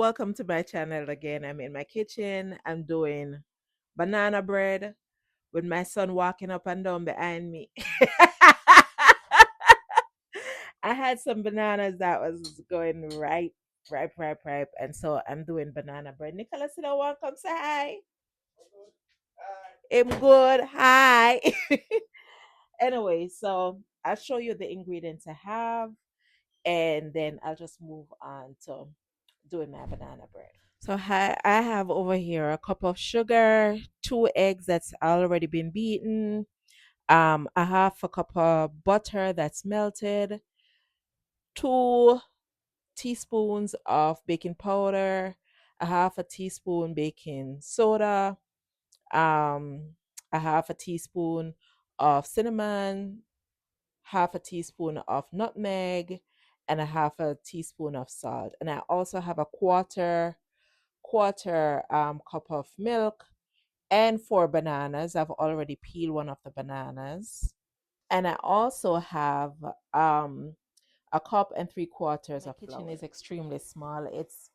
welcome to my channel again. I'm in my kitchen. I'm doing banana bread with my son walking up and down behind me. I had some bananas that was going ripe, and so I'm doing banana bread. Nicholas, you don't want to come say hi? I'm good. Hi. Anyway, so I'll show you the ingredients I have, and then I'll just move on to doing my banana bread. So I have over here a cup of sugar, 2 eggs that's already been beaten, a half a cup of butter that's melted, 2 teaspoons of baking powder, a half a teaspoon baking soda, um, a half a teaspoon of cinnamon, half a teaspoon of nutmeg, and a half a teaspoon of salt. And I also have a quarter cup of milk and 4 bananas. I've already peeled one of the bananas. And I also have a cup and 3/4 of flour. My kitchen is extremely small. It's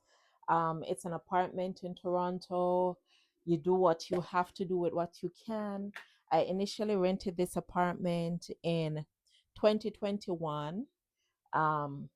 an apartment in Toronto. You do what you have to do with what you can. I initially rented this apartment in 2021. Um,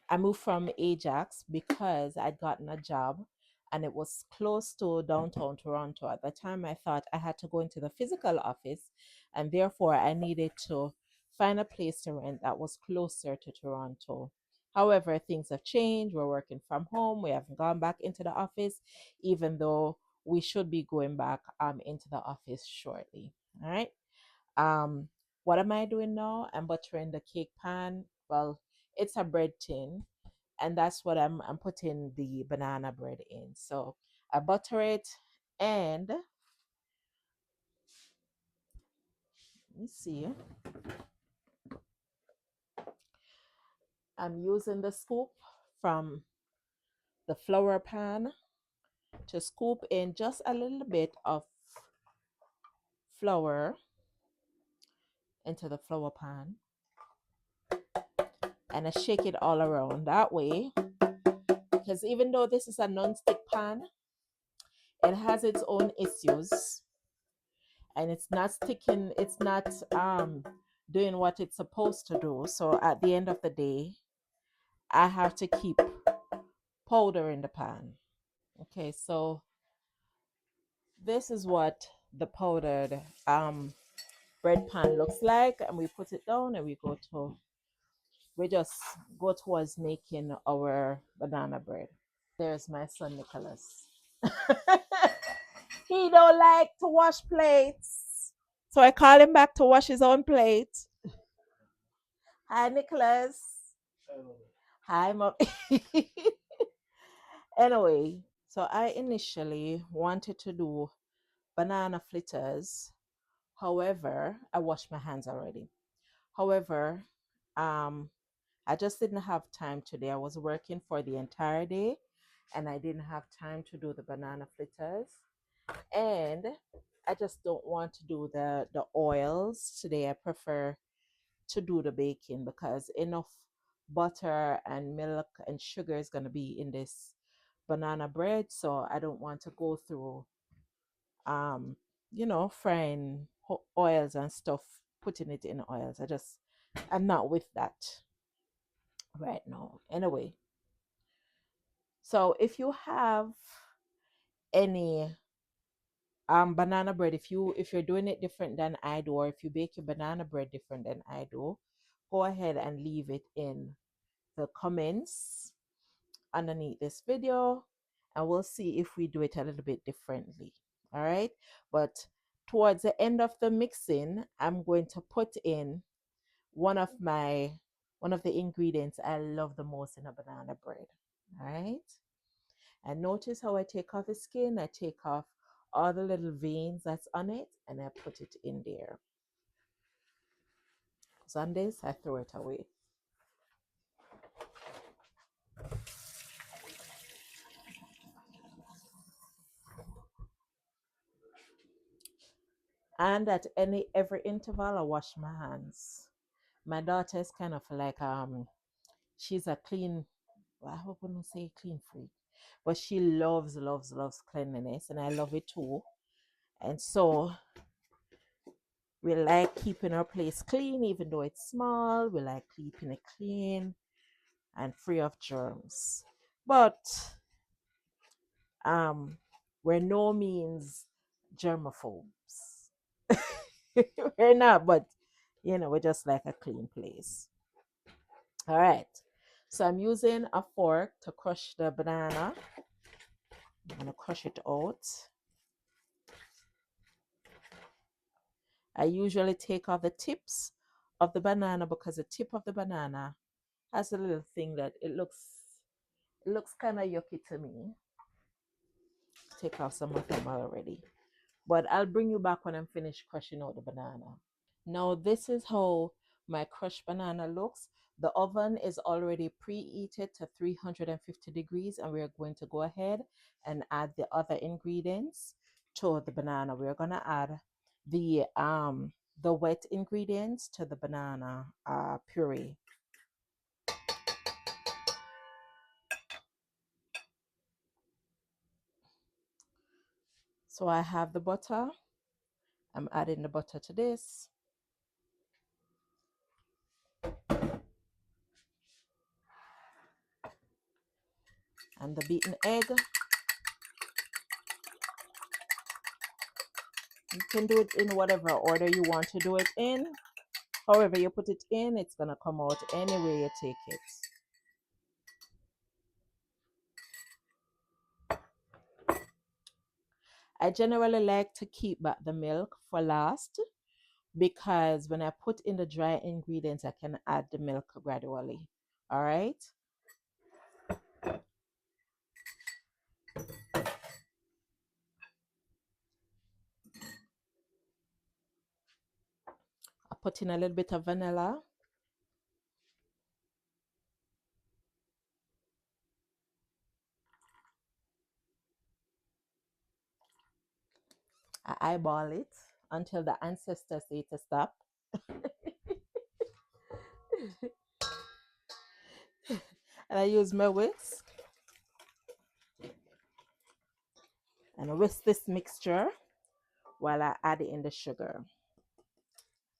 I moved from Ajax because I'd gotten a job and it was close to downtown Toronto. At the time, I thought I had to go into the physical office, and therefore I needed to find a place to rent that was closer to Toronto. However, things have changed. We're working from home. We haven't gone back into the office, even though we should be going back into the office shortly. All right. Um, what am I doing now? I'm buttering the cake pan. Well, it's a bread tin, and that's what I'm putting the banana bread in. So I butter it, and let me see. I'm using the scoop from the flour pan to scoop in just a little bit of flour into the flour pan, and I shake it all around that way, because even though this is a non-stick pan, it has its own issues, and it's not sticking, it's not doing what it's supposed to do. So at the end of the day, I have to keep powder in the pan. Okay, so this is what the powdered bread pan looks like, and we put it down and we just go towards making our banana bread. There's my son Nicholas. He don't like to wash plates, so I call him back to wash his own plate. Hi, Nicholas. Hi, Mom. Anyway, so I initially wanted to do banana fritters. However, I washed my hands already. However, um, I just didn't have time today. I was working for the entire day and I didn't have time to do the banana fritters. And I just don't want to do the oils today. I prefer to do the baking because enough butter and milk and sugar is going to be in this banana bread, so I don't want to go through um frying oils and stuff, putting it in oils. I'm not with that right now. Anyway, so if you have any banana bread, if you're doing it different than I do, or if you bake your banana bread different than I do, go ahead and leave it in the comments underneath this video, and we'll see if we do it a little bit differently. All right, but towards the end of the mixing, I'm going to put in one of the ingredients I love the most in a banana bread. All right, and notice how I take off the skin. I take off all the little veins that's on it, and I put it in there. Some days I throw it away. And at every interval, I wash my hands. My daughter is kind of like she's a clean, well, I wouldn't say clean freak. but she loves, loves, loves cleanliness, and I love it too. And so we like keeping our place clean, even though it's small. We like keeping it clean and free of germs. But um, we're no means germaphobes. We're not, but we're just like a clean place. All right. So I'm using a fork to crush the banana. I'm gonna crush it out. I usually take off the tips of the banana because the tip of the banana has a little thing that it looks kind of yucky to me. Take off some of them already. But I'll bring you back when I'm finished crushing out the banana. Now this is how my crushed banana looks. The oven is already preheated to 350 degrees, and we're going to go ahead and add the other ingredients to the banana. We're gonna add the wet ingredients to the banana puree. So I have the butter. I'm adding the butter to this. And the beaten egg. You can do it in whatever order you want to do it in. However you put it in, it's going to come out any way you take it. I generally like to keep back the milk for last because when I put in the dry ingredients, I can add the milk gradually. All right. I put in a little bit of vanilla. I eyeball it until the ancestors say to stop. And I use my whisk and whisk this mixture while I add in the sugar.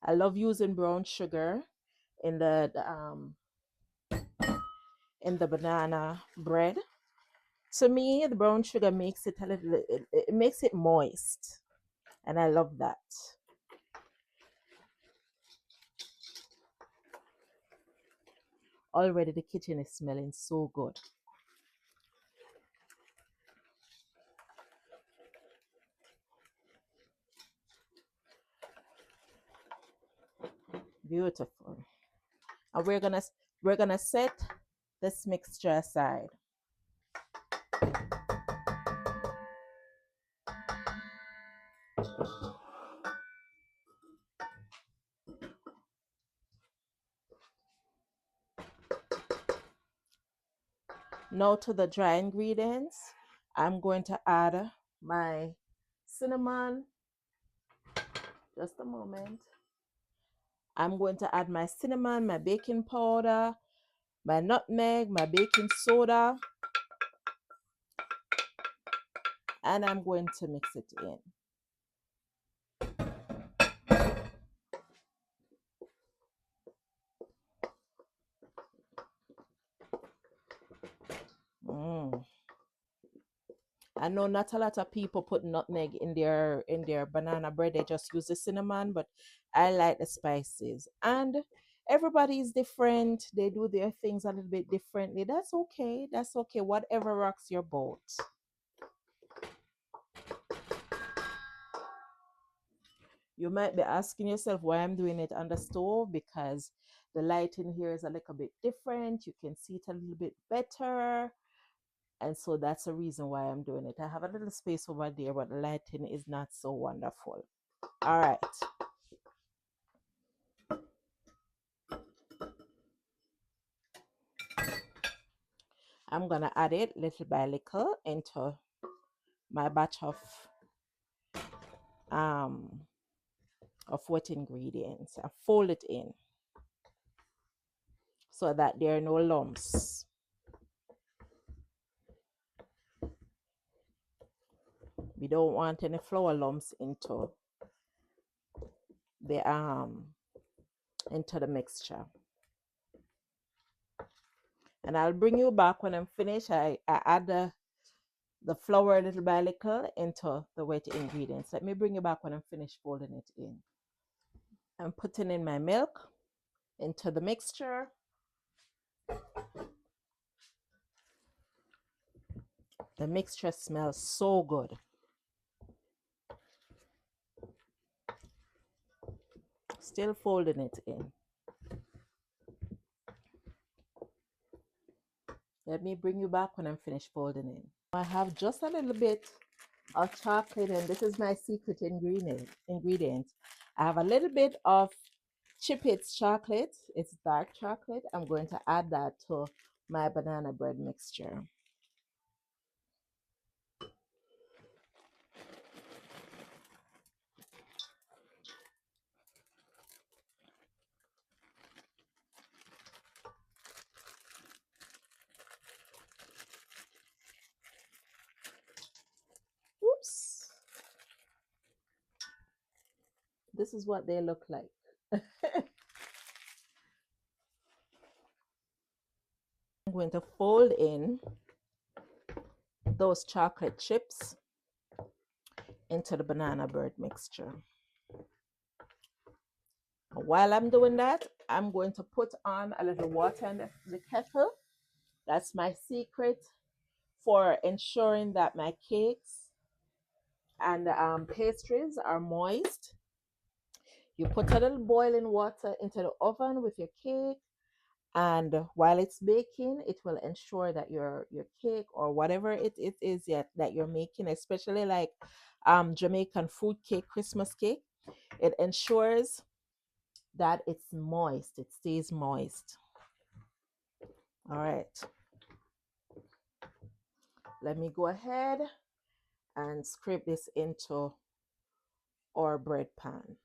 I love using brown sugar in the banana bread. To me, the brown sugar makes it a little, it makes it moist, and I love that. Already the kitchen is smelling so good. Beautiful. And we're gonna set this mixture aside. Now to the dry ingredients, I'm going to add my cinnamon. Just a moment. I'm going to add my cinnamon, my baking powder, my nutmeg, my baking soda, and I'm going to mix it in. Mm. I know not a lot of people put nutmeg in their banana bread. They just use the cinnamon, but I like the spices. And everybody is different. They do their things a little bit differently. That's okay. That's okay. Whatever rocks your boat. You might be asking yourself why I'm doing it on the stove because the lighting here is a little bit different. You can see it a little bit better. And so that's the reason why I'm doing it. I have a little space over there, but the lighting is not so wonderful. All right. I'm gonna add it little by little into my batch um of wet ingredients and fold it in so that there are no lumps. We don't want any flour lumps the into the mixture. And I'll bring you back when I'm finished. I add the flour little by little into the wet ingredients. Let me bring you back when I'm finished folding it in. I'm putting in my milk into the mixture. The mixture smells so good. Still folding it in. Let me bring you back when I'm finished folding in. I have just a little bit of chocolate, and this is my secret ingredient. I have a little bit of Chipits chocolate. It's dark chocolate. I'm going to add that to my banana bread mixture. Oops. This is what they look like. I'm going to fold in those chocolate chips into the banana bread mixture. While I'm doing that, I'm going to put on a little water in the kettle. That's my secret for ensuring that my cakes and pastries are moist. You put a little boiling water into the oven with your cake, and while it's baking, it will ensure that your cake or whatever it is that you're making, especially like Jamaican fruit cake, Christmas cake, it ensures that it's moist. It stays moist. All right. Let me go ahead and scrape this into our bread pan.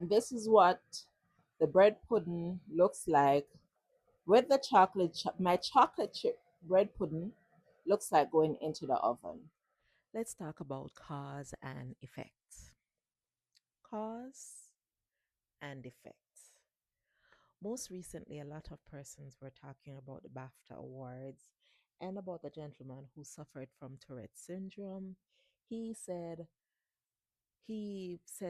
This is what the bread pudding looks like with the chocolate chip. My chocolate chip bread pudding looks like going into the oven. Let's talk about cause and effects. Cause and effects. Most recently, a lot of persons were talking about the BAFTA Awards and about the gentleman who suffered from Tourette syndrome. He said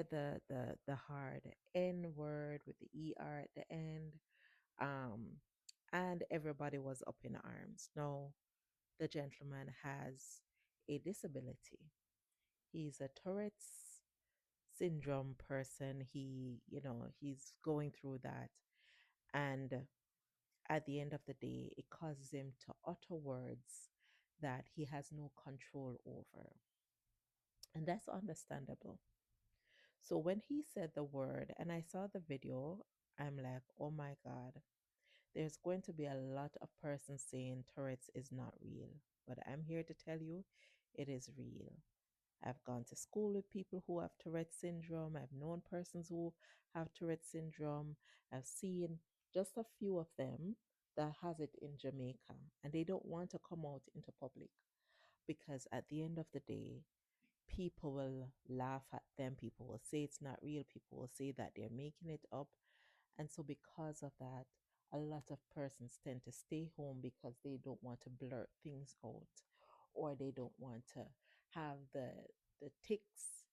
the hard N word with the ER at the end. Um, and everybody was up in arms. Now, the gentleman has a disability. He's a Tourette's syndrome person. He's going through that. And at the end of the day, it causes him to utter words that he has no control over. And that's understandable. So when he said the word and I saw the video, I'm like, oh my God, there's going to be a lot of persons saying Tourette's is not real. But I'm here to tell you it is real. I've gone to school with people who have Tourette's syndrome. I've known persons who have Tourette's syndrome. I've seen just a few of them that has it in Jamaica, and they don't want to come out into public because at the end of the day, people will laugh at them. People will say it's not real. People will say that they're making it up. And so, because of that, a lot of persons tend to stay home because they don't want to blurt things out, or they don't want to have the ticks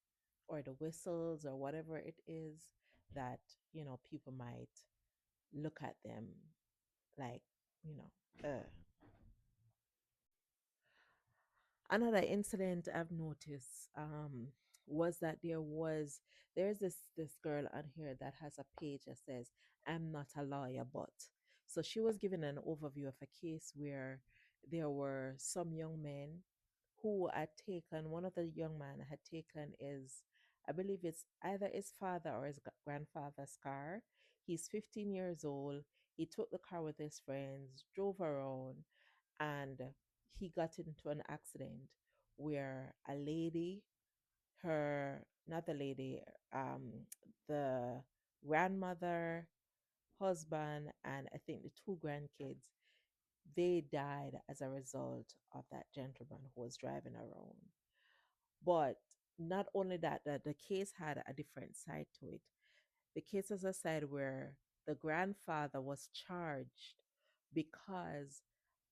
or the whistles or whatever it is that, people might look at them like, you know, another incident I've noticed was that there's this girl on here that has a page that says, "I'm not a lawyer, but." So she was given an overview of a case where there were some young men who had taken, one of the young men had taken his, I believe it's either his father or his grandfather's car. He's 15 years old. He took the car with his friends, drove around, and he got into an accident where a lady, her not the lady, the grandmother, husband, and I think the two grandkids, they died as a result of that gentleman who was driving around. But not only that, the case had a different side to it. The case is a side where the grandfather was charged because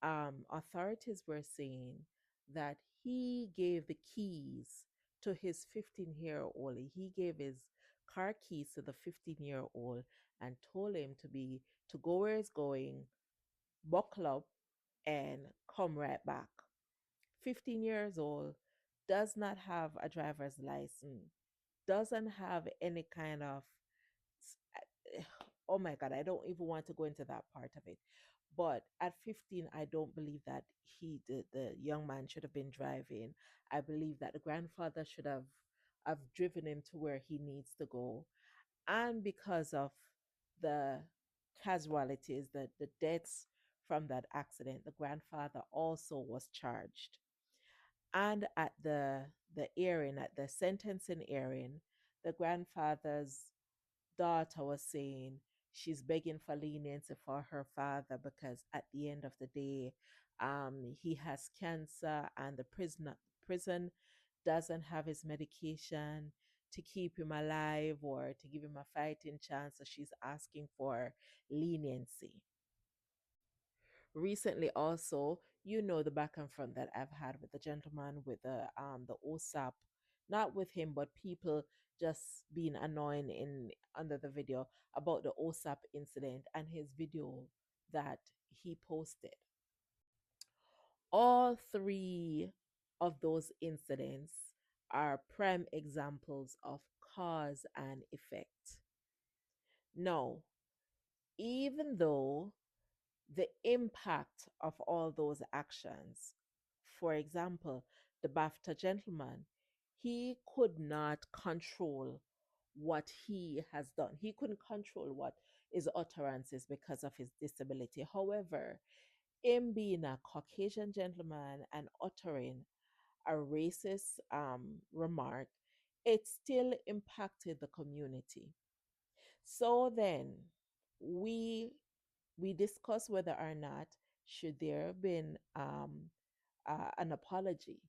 authorities were saying that he gave the keys to his 15-year-old. He gave his car keys to the 15-year-old and told him to go where he's going, buckle up, and come right back. 15 years old, does not have a driver's license, doesn't have any kind of oh my god, I don't even want to go into that part of it. But at 15, I don't believe that the young man should have been driving. I believe that the grandfather should have driven him to where he needs to go. And because of the casualties, the deaths from that accident, the grandfather also was charged. And at the hearing, at the sentencing hearing, the grandfather's daughter was saying she's begging for leniency for her father because at the end of the day, he has cancer and the prison doesn't have his medication to keep him alive or to give him a fighting chance. So she's asking for leniency. Recently also, the back and front that I've had with the gentleman with the OSAP, not with him, but people just being annoying in under the video about the OSAP incident and his video that he posted. All three of those incidents are prime examples of cause and effect. Now, even though the impact of all those actions. For example, the BAFTA gentleman, he could not control what he has done. He couldn't control what his utterances because of his disability. However, him being a Caucasian gentleman and uttering a racist remark, it still impacted the community. So then we we discuss whether or not should there have been an apology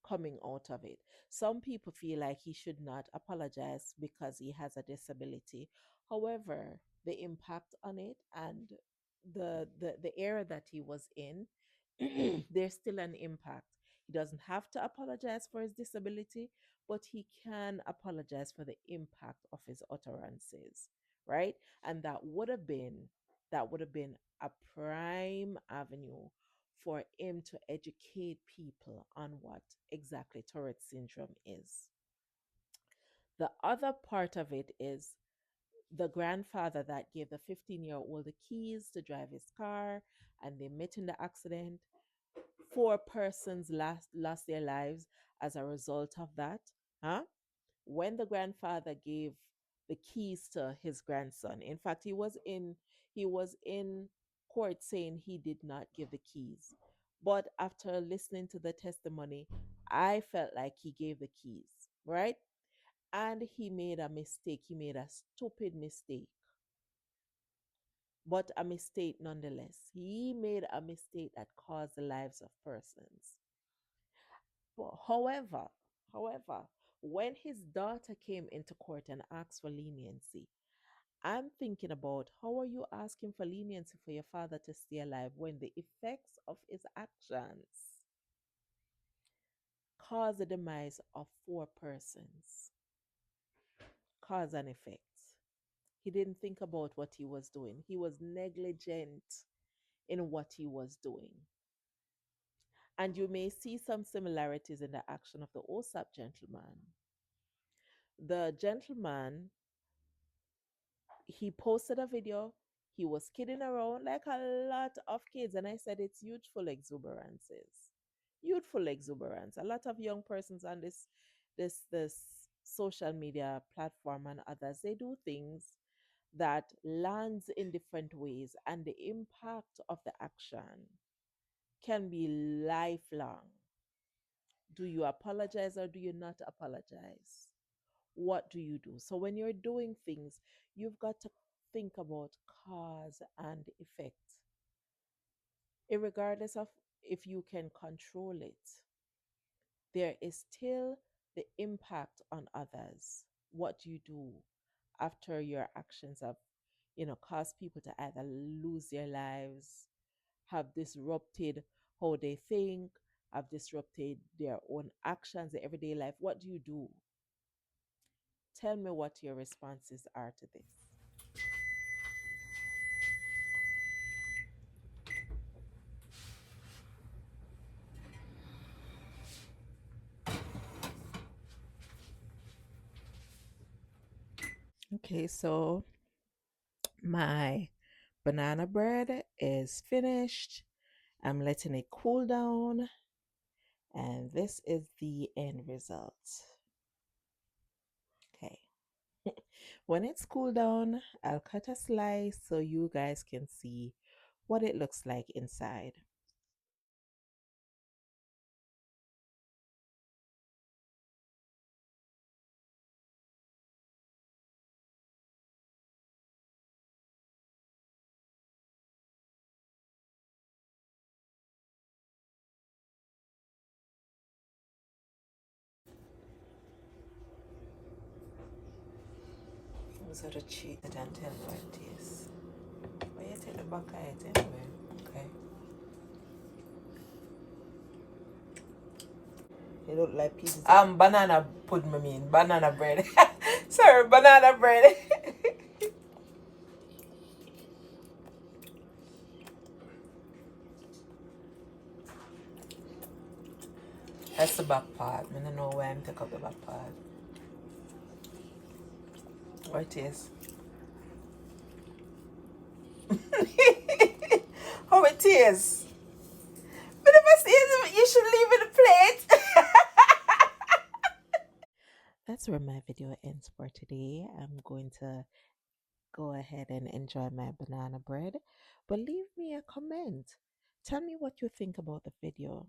coming out of it. Some people feel like he should not apologize because he has a disability. However, the impact on it and the era that he was in, there's still an impact. He doesn't have to apologize for his disability, but he can apologize for the impact of his utterances, right? And that would have been a prime avenue for him to educate people on what exactly Tourette syndrome is. The other part of it is the grandfather that gave the 15-year-old the keys to drive his car and they met in the accident. Four persons lost their lives as a result of that. Huh? When the grandfather gave the keys to his grandson. In fact, he was in court saying he did not give the keys. But after listening to the testimony, I felt like he gave the keys, right? And he made a mistake. He made a stupid mistake, but a mistake nonetheless. He made a mistake that caused the lives of persons. But however, when his daughter came into court and asked for leniency, I'm thinking about how are you asking for leniency for your father to stay alive when the effects of his actions cause the demise of four persons? Cause and effect. He didn't think about what he was doing. He was negligent in what he was doing. And you may see some similarities in the action of the OSAP gentleman. The gentleman, he posted a video. He was kidding around like a lot of kids. And I said it's youthful exuberances. Youthful exuberance. A lot of young persons on this social media platform and others, they do things that lands in different ways, and the impact of the action can be lifelong. Do you apologize or do you not apologize? What do you do? So when you're doing things, you've got to think about cause and effect, regardless of if you can control it. There is still the impact on others. What do you do after your actions have, caused people to either lose their lives, have disrupted how they think, have disrupted their own actions, their everyday life? What do you do? Tell me what your responses are to this. Okay, so my banana bread is finished. I'm letting it cool down, and this is the end result. Okay. When it's cooled down, I'll cut a slice so you guys can see what it looks like inside. Those are the cheat and tell what it is. But you take the back of it anyway. Okay. It look like pieces. Banana pudding, I mean, banana bread. Sorry, banana bread. That's the back part. I don't know why I'm taking up the back part. What it is? How it is? But if I see it, you should leave it a plate. That's where my video ends for today. I'm going to go ahead and enjoy my banana bread. But leave me a comment. Tell me what you think about the video.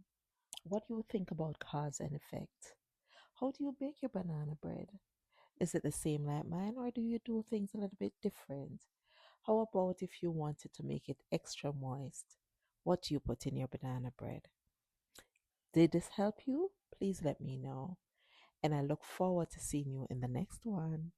What do you think about cause and effect? How do you bake your banana bread? Is it the same like mine, or do you do things a little bit different? How about if you wanted to make it extra moist? What do you put in your banana bread? Did this help you? Please let me know. And I look forward to seeing you in the next one.